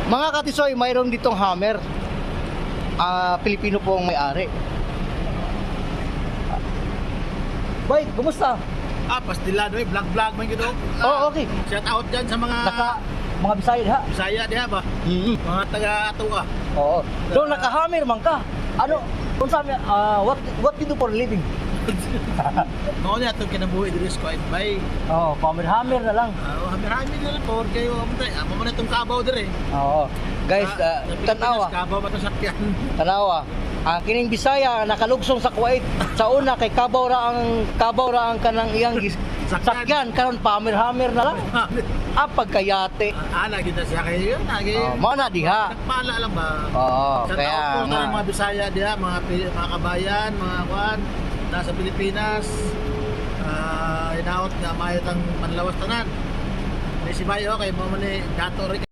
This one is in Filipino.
Mga katisoy, mayroon ditong Hammer. Pilipino po ang may-ari. Boy, kumusta? Pastilado vlog man gito. Oh, okay. Shout out dyan sa mga Mga Bisaya ha? Bisaya diha ba? Mga taga Atua. Oo. Doon naka-Hammer man ka. Ano? Kung sabi, what you do for a living? Mao niya itong kinabuhi diri sa Kuwait Bay. Oo, Hammer na lang. Marami na lang por kayo amo man itong kabaw diri. Oo. Guys, tanawa. Kabaw ba itong sakyan? Tanawa. Ang kining Bisaya nakalugsong sa Kuwait. Sa una kay kabaw ra ang kanang iyang sakyan karon Hammer na lang. Pagkayate. Ana kita siya kayo lagi. Mao na diha. Nagpala lang ba? Oo, Shout kaya out po nga. sa mga Bisaya diha, mga kabayan, mga kwan nasa Pilipinas. Inaot nga mayat ang panlawas tanan. May si Bayo kay mo man ni Dato Rica